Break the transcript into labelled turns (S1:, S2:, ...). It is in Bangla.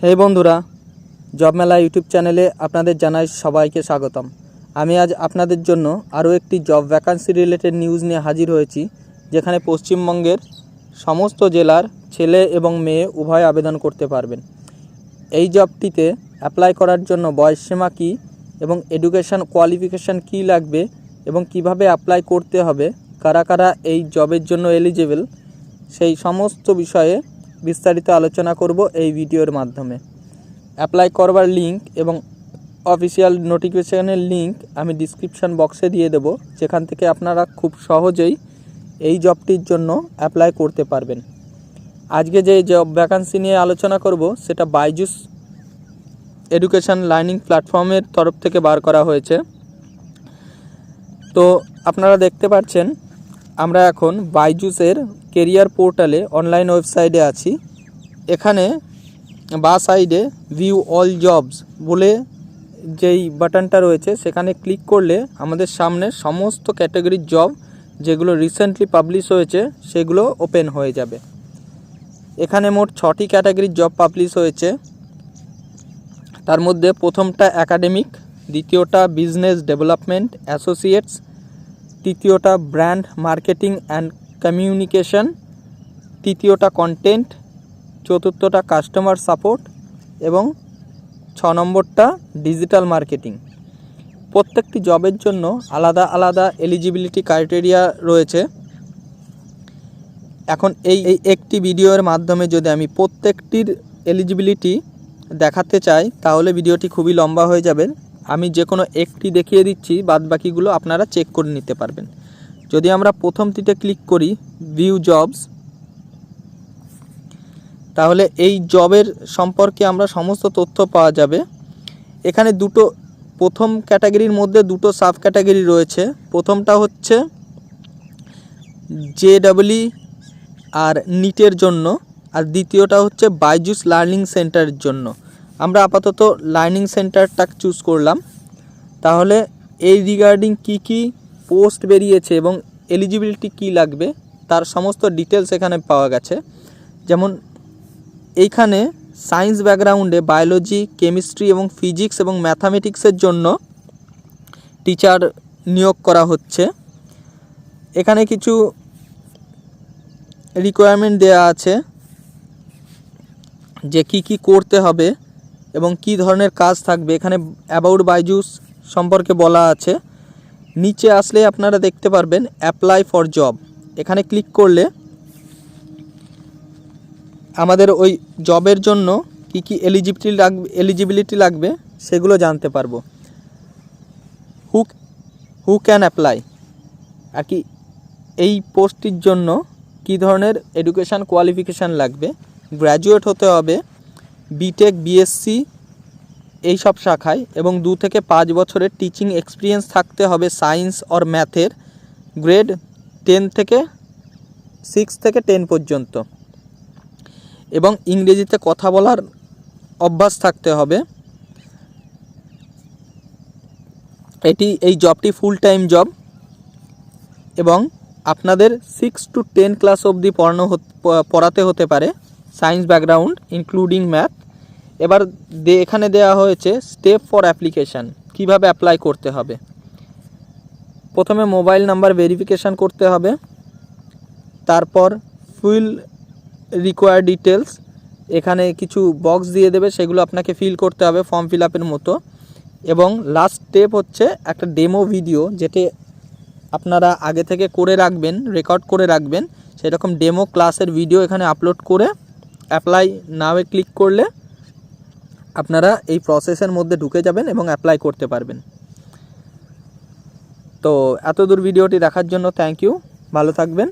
S1: हे बंधुरा जब मेला यूट्यूब चैनेले आपनादेर जानाई सबाइके स्वागतम। आमी आज आपनादेर जोन्नो आरो एकटी जब वैकेंसी रिलेटेड निউজ निये हाजिर हयेछि, जेखाने पश्चिमबंगेर समस्त जेलार छेले एबं मेये उभय आवेदन करते पारबेन। এই জবটিতে অ্যাপ্লাই করার জন্য বয়সসীমা কী এবং এডুকেশন কোয়ালিফিকেশন কী লাগবে এবং কিভাবে অ্যাপ্লাই করতে হবে, কারা কারা এই জবের জন্য এলিজিবল, সেই সমস্ত বিষয়ে বিস্তারিত আলোচনা করব এই ভিডিওর মাধ্যমে। অ্যাপ্লাই করবার লিঙ্ক এবং অফিসিয়াল নোটিফিকেশনের লিঙ্ক আমি ডিসক্রিপশন বক্সে দিয়ে দেব, যেখান থেকে আপনারা খুব সহজেই এই জবটির জন্য অ্যাপ্লাই করতে পারবেন। আজকে যে জব ভ্যাকেন্সি নিয়ে আলোচনা করব সেটা বাইজুস এডুকেশন লার্নিং প্ল্যাটফর্মের তরফ থেকে বার করা হয়েছে। তো আপনারা দেখতে পাচ্ছেন আমরা এখন বাইজুসের কেরিয়ার পোর্টালে অনলাইন ওয়েবসাইটে আছি। এখানে বা সাইডে ভিউ অল জবস বলে যেই বাটনটা রয়েছে সেখানে ক্লিক করলে আমাদের সামনে সমস্ত ক্যাটাগরির জব যেগুলো রিসেন্টলি পাবলিশ হয়েছে সেগুলো ওপেন হয়ে যাবে। এখানে মোট 6টি ক্যাটাগরির জব পাবলিশ হয়েছে। তার মধ্যে প্রথমটা একাডেমিক, দ্বিতীয়টা বিজনেস ডেভেলপমেন্ট অ্যাসোসিয়েটস, তৃতীয়টা ব্র্যান্ড মার্কেটিং অ্যান্ড কমিউনিকেশন, তৃতীয়টা কন্টেন্ট, চতুর্থটা কাস্টমার সাপোর্ট এবং 6 নম্বরটা ডিজিটাল মার্কেটিং। প্রত্যেকটি জবের জন্য আলাদা আলাদা এলিজিবিলিটি ক্রাইটেরিয়া রয়েছে। এখন এই একটি ভিডিওর মাধ্যমে যদি আমি প্রত্যেকটির এলিজিবিলিটি দেখাতে চাই তাহলে ভিডিওটি খুবই লম্বা হয়ে যাবে। আমি যে কোনো একটি দেখিয়ে দিচ্ছি, বাদবাকিগুলো আপনারা চেক করে নিতে পারবেন। যদি আমরা প্রথমটিতে ক্লিক করি ভিউ জবস, তাহলে এই জবের সম্পর্কে আমরা সমস্ত তথ্য পাওয়া যাবে। এখানে প্রথম ক্যাটাগরির মধ্যে দুটো সাব ক্যাটাগরি রয়েছে। প্রথমটা হচ্ছে জেডব্লিউ আর নিটের জন্য, আর দ্বিতীয়টা হচ্ছে বাইজুস লার্নিং সেন্টারের জন্য। আমরা আপাতত লার্নিং সেন্টারটা চুজ করলাম। তাহলে এই রিগার্ডিং কি পোস্ট বেরিয়েছে এবং এলিজিবিলিটি কি লাগবে তার সমস্ত ডিটেলস এখানে পাওয়া গেছে। যেমন এইখানে সায়েন্স ব্যাকগ্রাউন্ডে বায়োলজি, কেমিস্ট্রি এবং ফিজিক্স এবং ম্যাথামেটিক্সের জন্য টিচার নিয়োগ করা হচ্ছে। এখানে কিছু রিকোয়ারমেন্ট দেয়া আছে যে কি করতে হবে এবং কি ধরনের কাজ থাকবে। এখানে অ্যাবাউট বাইজুস সম্পর্কে বলা আছে। নিচে আসলে আপনারা দেখতে পারবেন অ্যাপ্লাই ফর জব। এখানে ক্লিক করলে আমাদের ওই জবের জন্য কি এলিজিবিলিটি লাগবে সেগুলো জানতে পারবো। হু ক্যান অ্যাপ্লাই, আর কি এই পোস্টটির জন্য কি ধরনের এডুকেশান কোয়ালিফিকেশান লাগবে। গ্র্যাজুয়েট হতে হবে, বিটেক, বিএসসি এই সব শাখায়, এবং 2 থেকে 5 বছরের টিচিং এক্সপিরিয়েন্স থাকতে হবে সায়েন্স অর ম্যাথের, গ্রেড 6 থেকে 10 পর্যন্ত, এবং ইংরেজিতে কথা বলার অভ্যাস থাকতে হবে। এই জবটি ফুল টাইম জব এবং আপনাদের 6 to 10 ক্লাস অবধি পড়াতে হতে পারে, সায়েন্স ব্যাকগ্রাউন্ড ইনক্লুডিং ম্যাথ। এবার এখানে দেওয়া হয়েছে স্টেপ ফর অ্যাপ্লিকেশান, কিভাবে অ্যাপ্লাই করতে হবে। প্রথমে মোবাইল নাম্বার ভেরিফিকেশান করতে হবে, তারপর ফুল রিকোয়ার্ড ডিটেলস, এখানে কিছু বক্স দিয়ে দেবে, সেগুলো আপনাকে ফিল করতে হবে ফর্ম ফিল আপের মতো। এবং লাস্ট স্টেপ হচ্ছে একটা ডেমো ভিডিও, যেটি আপনারা আগে থেকে করে রাখবেন, রেকর্ড করে রাখবেন। সেরকম ডেমো ক্লাসের ভিডিও এখানে আপলোড করে অ্যাপ্লাই নাওয়ে ক্লিক করলে আপনারা এই প্রসেসের মধ্যে ঢুকে যাবেন এবং অ্যাপ্লাই করতে পারবেন। তো এতদূর ভিডিওটি দেখার জন্য থ্যাংক ইউ, ভালো থাকবেন।